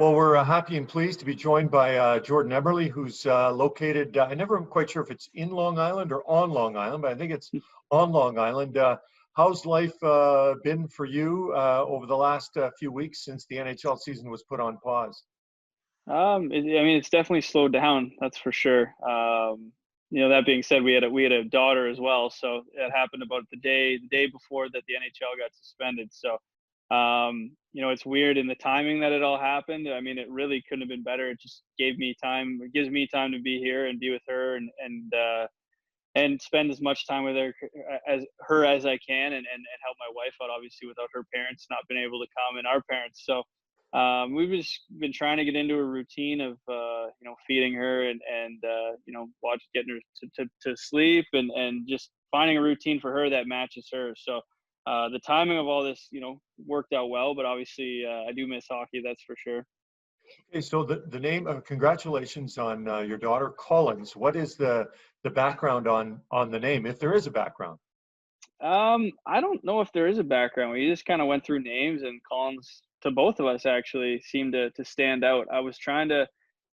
Well, we're happy and pleased to be joined by Jordan Eberle, who's located, I never am quite sure if it's in Long Island or on Long Island, but I think it's on Long Island. How's life been for you over the last few weeks since the NHL season was put on pause? I mean, it's definitely slowed down. That's for sure. That being said, we had a daughter as well, so it happened about the day before that the NHL got suspended. So, it's weird in the timing that it all happened. I mean, it really couldn't have been better. It just gave me time. It gives me time to be here and be with her and spend as much time with her as I can and help my wife out, obviously, without her parents not being able to come and our parents. So we've just been trying to get into a routine of feeding her and getting her to sleep and just finding a routine for her that matches her. So the timing of all this worked out well, but obviously I do miss hockey, that's for sure. Okay, so the name, congratulations on your daughter, Collins. What is the background on the name, if there is a background? I don't know if there is a background. We just kind of went through names, and Collins to both of us actually seemed to stand out. I was trying to,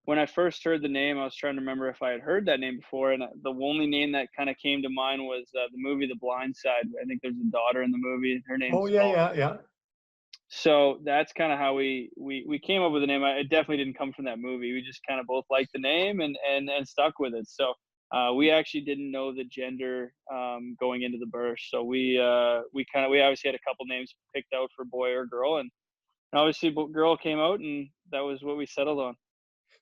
when I first heard the name, I was trying to remember if I had heard that name before, and the only name that kind of came to mind was the movie The Blind Side. I think there's a daughter in the movie. Her Oh, name's yeah, Collins. yeah, yeah. So that's kind of how we came up with the name. It definitely didn't come from that movie. We just kind of both liked the name and stuck with it. So we actually didn't know the gender going into the birth. So we obviously had a couple names picked out for boy or girl, and obviously girl came out, and that was what we settled on.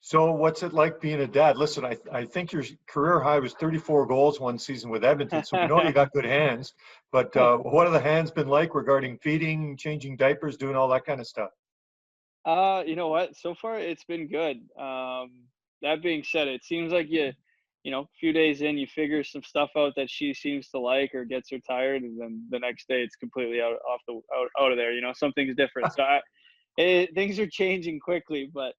So what's it like being a dad? Listen, I think your career high was 34 goals one season with Edmonton, so we know you got good hands. But what have the hands been like regarding feeding, changing diapers, doing all that kind of stuff? You know what? So far, it's been good. That being said, it seems like a few days in, you figure some stuff out that she seems to like or gets her tired, and then the next day it's completely out of there. Something's different. So things are changing quickly, but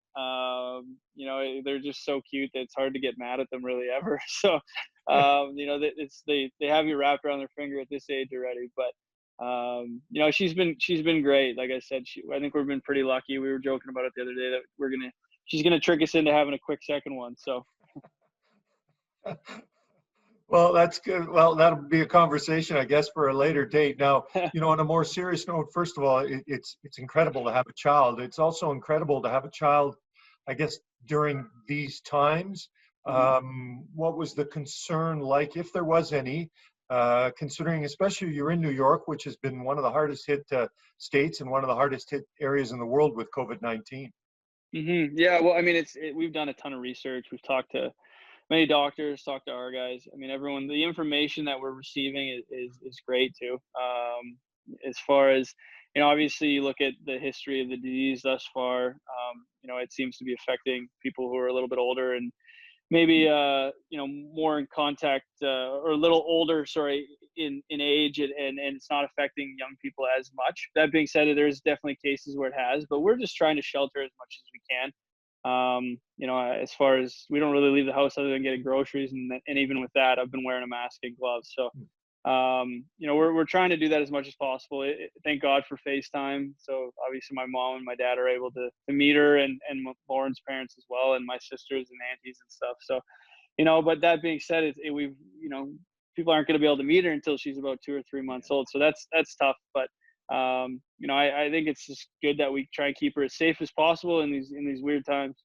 they're just so cute that it's hard to get mad at them really ever. So they have you wrapped around their finger at this age already, but she's been great. Like I said, I think we've been pretty lucky. We were joking about it the other day that she's gonna trick us into having a quick second one. So Well, that's good. Well, that'll be a conversation, I guess, for a later date. Now, on a more serious note, first of all, it's incredible to have a child. It's also incredible to have a child, I guess, during these times. mhm. What was the concern like, if there was any, considering especially you're in New York, which has been one of the hardest hit states and one of the hardest hit areas in the world with COVID-19? Yeah, well, I mean, we've done a ton of research. We've talked to many doctors, talked to our guys. I mean, everyone. The information that we're receiving is great too. As far as obviously you look at the history of the disease thus far. It seems to be affecting people who are a little bit older and maybe more in contact or a little older, sorry, in age, and it's not affecting young people as much. That being said, there's definitely cases where it has, but we're just trying to shelter as much as we can. As far as we don't really leave the house other than getting groceries, and even with that, I've been wearing a mask and gloves. So we're trying to do that as much as possible. Thank God for FaceTime. So obviously my mom and my dad are able to meet her, and Lauren's parents as well, and my sisters and aunties and stuff. So, but that being said, we've, people aren't going to be able to meet her until she's about 2 or 3 months old. So that's tough. But, I think it's just good that we try and keep her as safe as possible in these weird times.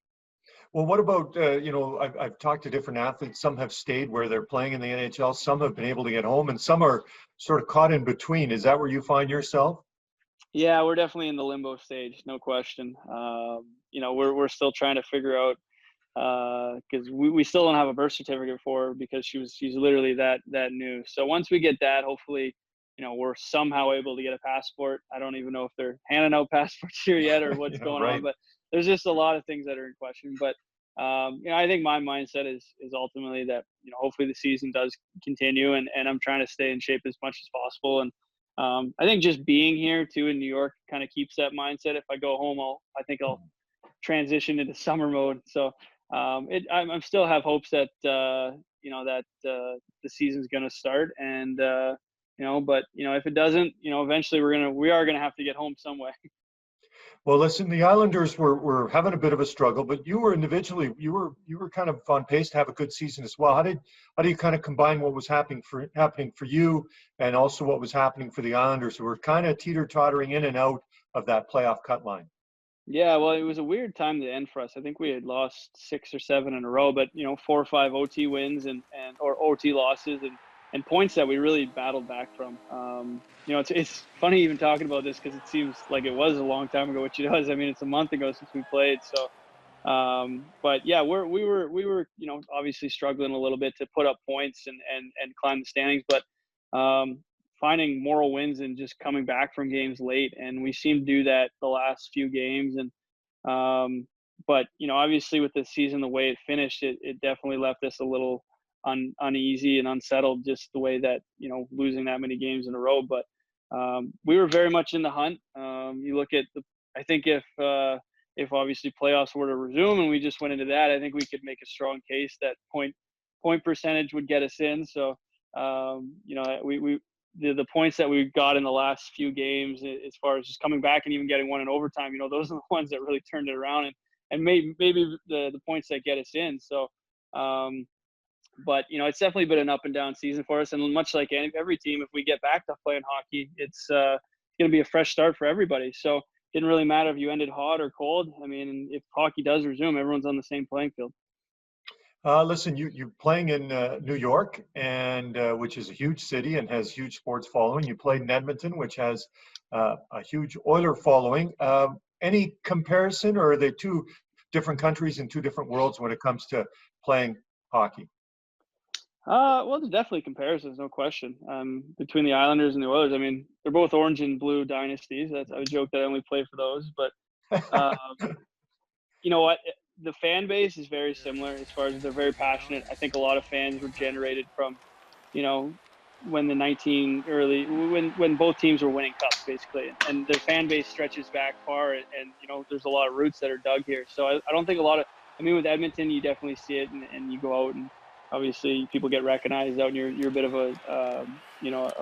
Well, what about, I've talked to different athletes. Some have stayed where they're playing in the NHL. Some have been able to get home, and some are sort of caught in between. Is that where you find yourself? Yeah, we're definitely in the limbo stage, no question. We're still trying to figure out because we still don't have a birth certificate for her because she's literally that new. So once we get that, hopefully, we're somehow able to get a passport. I don't even know if they're handing out passports here yet or what's going on, Right. but there's just a lot of things that are in question. But I think my mindset is ultimately that hopefully the season does continue, and I'm trying to stay in shape as much as possible. And I think just being here too in New York kind of keeps that mindset. If I go home, I think I'll transition into summer mode. So I'm still have hopes that the season's going to start, and but if it doesn't, eventually we are going to have to get home some way. Well, listen, the Islanders were having a bit of a struggle, but you were individually, you were kind of on pace to have a good season as well. How do you kind of combine what was happening for you and also what was happening for the Islanders, who were kind of teeter-tottering in and out of that playoff cut line? Yeah, well, it was a weird time to end for us. I think we had lost 6 or 7 in a row, but, 4 or 5 OT wins and or OT losses and points that we really battled back from. It's funny even talking about this because it seems like it was a long time ago, which it was. I mean, it's a month ago since we played. So, but yeah, we were, obviously struggling a little bit to put up points and climb the standings, but finding moral wins and just coming back from games late, and we seemed to do that the last few games. And but obviously with the season the way it finished, it definitely left us a little uneasy and unsettled, just the way that losing that many games in a row. But we were very much in the hunt. You look at I think if obviously playoffs were to resume and we just went into that, I think we could make a strong case that point percentage would get us in. So we the points that we got in the last few games, as far as just coming back and even getting one in overtime, those are the ones that really turned it around and maybe the points that get us in. So, but it's definitely been an up and down season for us. And much like every team, if we get back to playing hockey, it's going to be a fresh start for everybody. So it didn't really matter if you ended hot or cold. I mean, if hockey does resume, everyone's on the same playing field. Listen, you're playing in New York, and which is a huge city and has huge sports following. You played in Edmonton, which has a huge Oiler following. Any comparison, or are they two different countries in two different worlds when it comes to playing hockey? Well, there's definitely comparisons, no question, between the Islanders and the Oilers. I mean, they're both orange and blue dynasties. I would joke that I only play for those, but you know what? The fan base is very similar as far as they're very passionate. I think a lot of fans were generated from, you know, when when both teams were winning cups, basically, and their fan base stretches back far, and there's a lot of roots that are dug here. So I don't think a lot of, I mean, with Edmonton, you definitely see it, and you go out and obviously people get recognized out, and you're a bit of a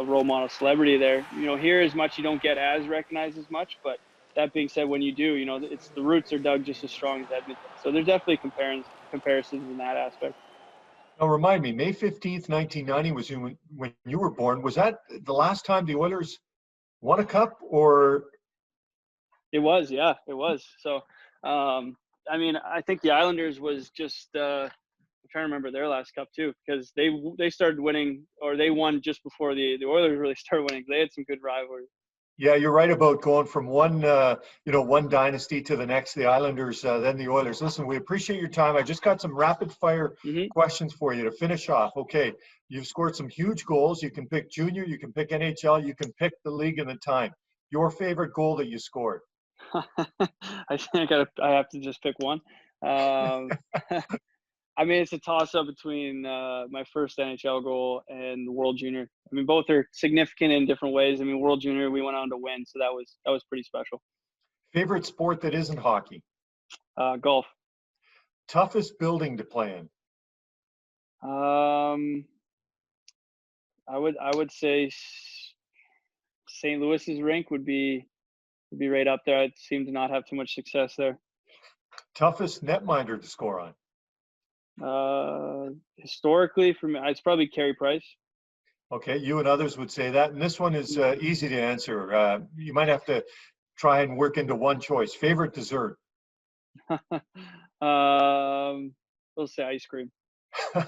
role model celebrity there. Here as much you don't get as recognized as much, but that being said, when you do, it's the roots are dug just as strong as Edmonton. So there's definitely comparisons in that aspect. Now, remind me, May 15th, 1990 was when you were born. Was that the last time the Oilers won a cup, or? It was, yeah, it was. So, I mean, I think the Islanders was just, I'm trying to remember their last cup too, because they started winning, or they won just before the Oilers really started winning. They had some good rivalry. Yeah, you're right about going from one dynasty to the next, the Islanders, then the Oilers. Listen, we appreciate your time. I just got some rapid fire Mm-hmm. questions for you to finish off. Okay, you've scored some huge goals. You can pick junior, you can pick NHL, you can pick the league and the time. Your favorite goal that you scored? I think I have to just pick one. Um, I mean, it's a toss-up between my first NHL goal and the World Junior. I mean, both are significant in different ways. I mean, World Junior, we went on to win, so that was pretty special. Favorite sport that isn't hockey? Golf. Toughest building to play in? Um, I would say St. Louis's rink would be right up there. I seem to not have too much success there. Toughest netminder to score on? Historically, for me, it's probably Carey Price. Okay, you and others would say that. And this one is easy to answer. You might have to try and work into one choice. Favorite dessert? We'll say ice cream.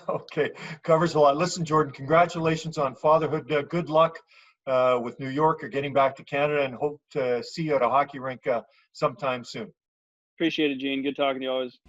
Okay, covers a lot. Listen, Jordan, congratulations on fatherhood. Good luck with New York or getting back to Canada, and hope to see you at a hockey rink sometime soon. Appreciate it, Gene. Good talking to you always.